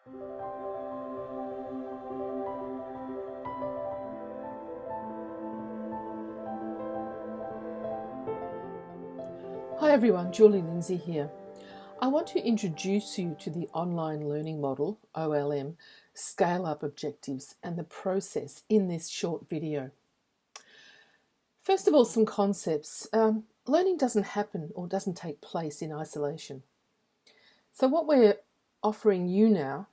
Hi everyone, Lindsay here. I want to introduce you to the online learning model, OLM, scale-up objectives and the process in this short video. First of all, some concepts. Learning doesn't happen or doesn't take place in isolation. So what we're offering you now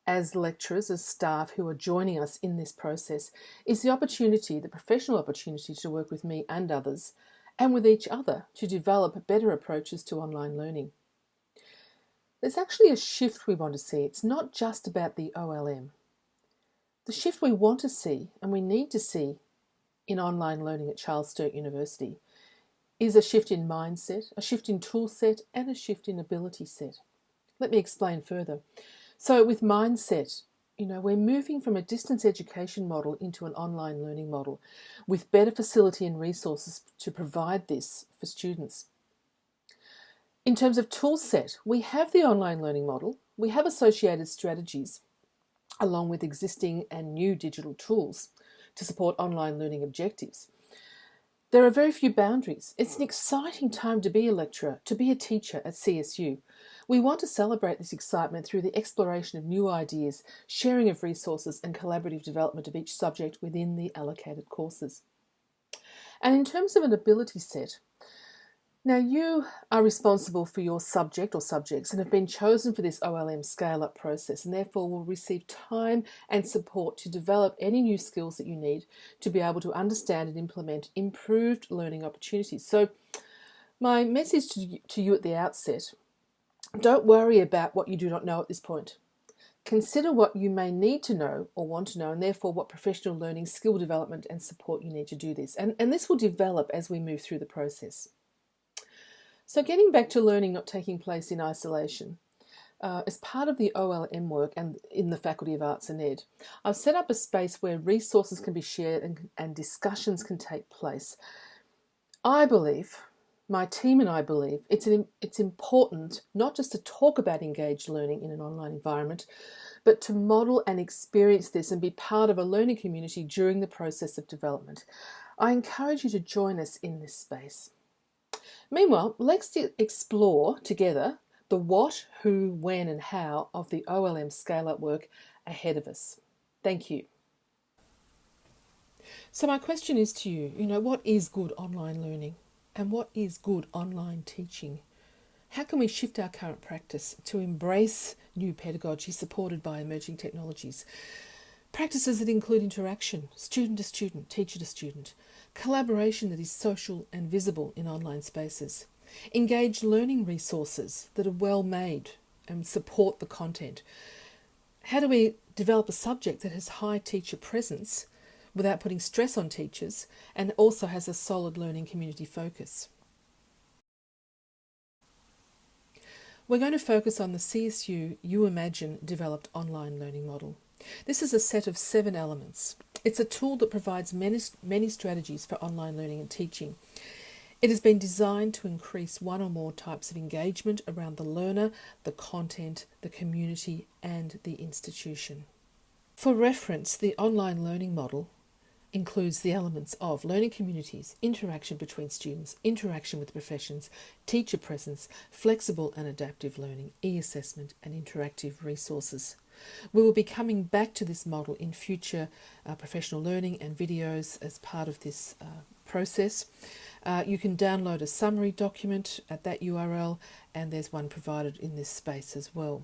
as lecturers, as staff who are joining us in this process, is the opportunity, the professional opportunity to work with me and others and with each other to develop better approaches to online learning. There's actually a shift we want to see. It's not just about the OLM. The shift we want to see and we need to see in online learning at Charles Sturt University is a shift in mindset, a shift in tool set and a shift in ability set. Let me explain further. So with mindset, we're moving from a distance education model into an online learning model with better facility and resources to provide this for students. In terms of tool set, we have the online learning model, we have associated strategies along with existing and new digital tools to support online learning objectives. There are very few boundaries. It's an exciting time to be a lecturer, to be a teacher at CSU. We want to celebrate this excitement through the exploration of new ideas, sharing of resources and collaborative development of each subject within the allocated courses. And in terms of an ability set, now you are responsible for your subject or subjects and have been chosen for this OLM scale-up process and therefore will receive time and support to develop any new skills that you need to be able to understand and implement improved learning opportunities. So my message to you at the outset, don't worry about what you do not know at this point. Consider what you may need to know or want to know and therefore what professional learning, skill development and support you need to do this. And this will develop as we move through the process. So getting back to learning not taking place in isolation, as part of the OLM work and in the Faculty of Arts and Ed, I've set up a space where resources can be shared and discussions can take place. I believe, my team and I believe, it's important not just to talk about engaged learning in an online environment, but to model and experience this and be part of a learning community during the process of development. I encourage you to join us in this space. Meanwhile, let's explore together the what, who, when and how of the OLM scale-up work ahead of us. Thank you. So my question is to you, what is good online learning and what is good online teaching? How can we shift our current practice to embrace new pedagogy supported by emerging technologies? Practices that include interaction, student to student, teacher to student, collaboration that is social and visible in online spaces, engaged learning resources that are well made and support the content. How do we develop a subject that has high teacher presence without putting stress on teachers and also has a solid learning community focus? We're going to focus on the CSU UImagine developed online learning model. This is a set of 7 elements. It's a tool that provides many strategies for online learning and teaching. It has been designed to increase one or more types of engagement around the learner, the content, the community, and the institution. For reference, the online learning model includes the elements of learning communities, interaction between students, interaction with professions, teacher presence, flexible and adaptive learning, e-assessment, and interactive resources. We will be coming back to this model in future professional learning and videos as part of this process. You can download a summary document at that URL, and there's one provided in this space as well.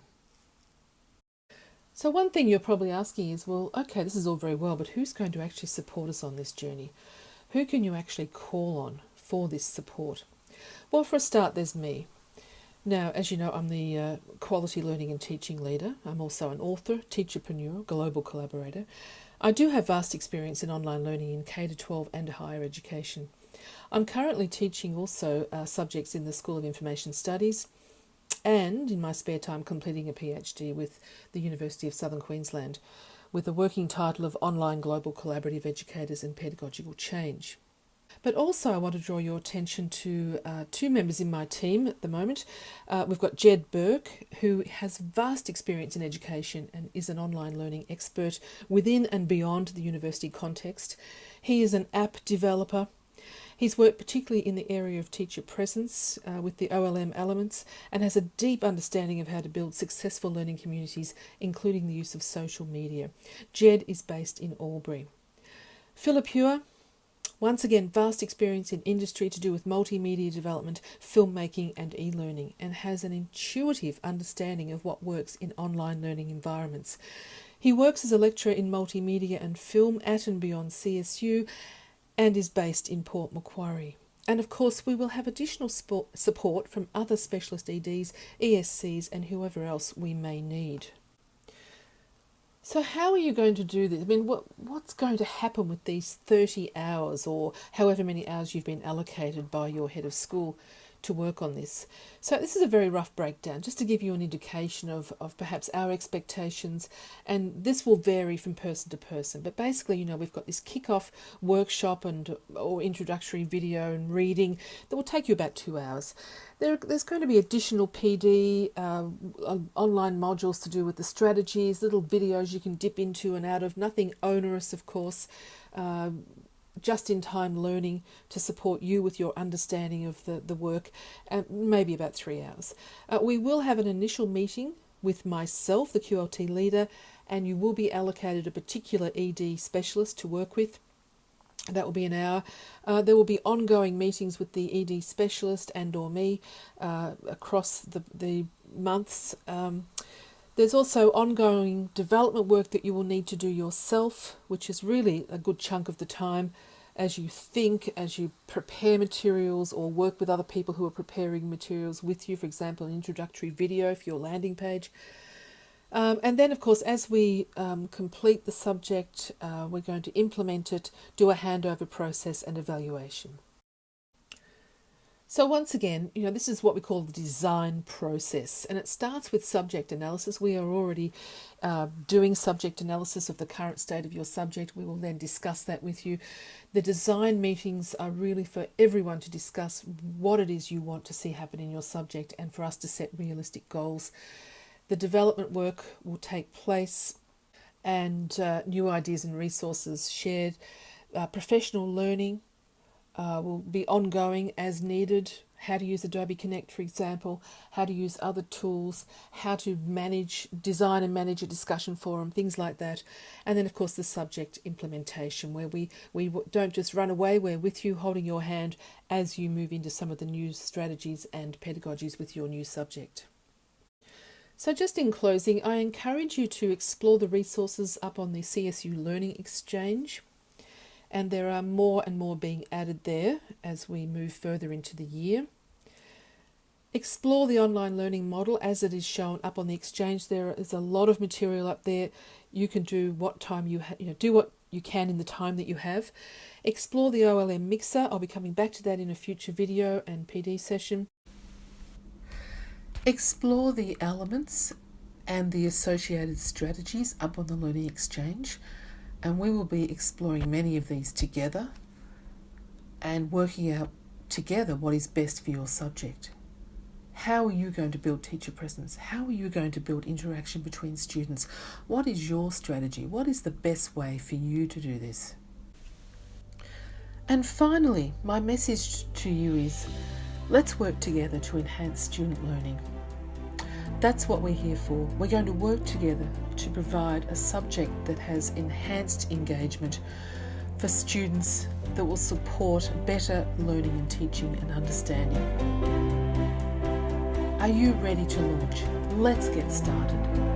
So one thing you're probably asking is, well, okay, this is all very well, but who's going to actually support us on this journey? Who can you actually call on for this support? Well, for a start, there's me. Now, as you know, I'm the Quality Learning and Teaching Leader. I'm also an author, teacherpreneur, global collaborator. I do have vast experience in online learning in K-12 and higher education. I'm currently teaching also subjects in the School of Information Studies, and in my spare time completing a PhD with the University of Southern Queensland with the working title of Online Global Collaborative Educators and Pedagogical Change. But also I want to draw your attention to two members in my team at the moment. We've got Jed Burke, who has vast experience in education and is an online learning expert within and beyond the university context. He is an app developer. He's worked particularly in the area of teacher presence with the OLM elements and has a deep understanding of how to build successful learning communities, including the use of social media. Jed is based in Albury. Philip Hewer, once again, vast experience in industry to do with multimedia development, filmmaking and e-learning, and has an intuitive understanding of what works in online learning environments. He works as a lecturer in multimedia and film at and beyond CSU and is based in Port Macquarie. And of course, we will have additional support from other specialist EDs, ESCs and whoever else we may need. So how are you going to do this? I mean, what's going to happen with these 30 hours or however many hours you've been allocated by your head of school to work on this? So this is a very rough breakdown, just to give you an indication of perhaps our expectations, and this will vary from person to person. But basically, we've got this kick-off workshop or introductory video and reading that will take you about 2 hours. There's going to be additional PD, online modules to do with the strategies, little videos you can dip into and out of, nothing onerous, of course, just-in-time learning to support you with your understanding of the work, maybe about 3 hours. We will have an initial meeting with myself, the QLT leader, and you will be allocated a particular ED specialist to work with. That will be an hour. There will be ongoing meetings with the ED specialist and or me across the months. There's also ongoing development work that you will need to do yourself, which is really a good chunk of the time as you think, as you prepare materials or work with other people who are preparing materials with you, for example, an introductory video for your landing page. And then, of course, as we complete the subject, we're going to implement it, do a handover process and evaluation. So once again, this is what we call the design process, and it starts with subject analysis. We are already doing subject analysis of the current state of your subject. We will then discuss that with you. The design meetings are really for everyone to discuss what it is you want to see happen in your subject and for us to set realistic goals. The development work will take place and new ideas and resources shared. Professional learning will be ongoing as needed. How to use Adobe Connect, for example, how to use other tools, how to design and manage a discussion forum, things like that. And then, of course, the subject implementation, where we don't just run away, we're with you, holding your hand as you move into some of the new strategies and pedagogies with your new subject. So just in closing, I encourage you to explore the resources up on the CSU Learning Exchange. And there are more and more being added there as we move further into the year. Explore the online learning model as it is shown up on the exchange. There is a lot of material up there. You can do do what you can in the time that you have. Explore the OLM mixer. I'll be coming back to that in a future video and PD session. Explore the elements and the associated strategies up on the Learning Exchange. And we will be exploring many of these together and working out together what is best for your subject. How are you going to build teacher presence? How are you going to build interaction between students? What is your strategy? What is the best way for you to do this? And finally, my message to you is, let's work together to enhance student learning. That's what we're here for. We're going to work together to provide a subject that has enhanced engagement for students that will support better learning and teaching and understanding. Are you ready to launch? Let's get started.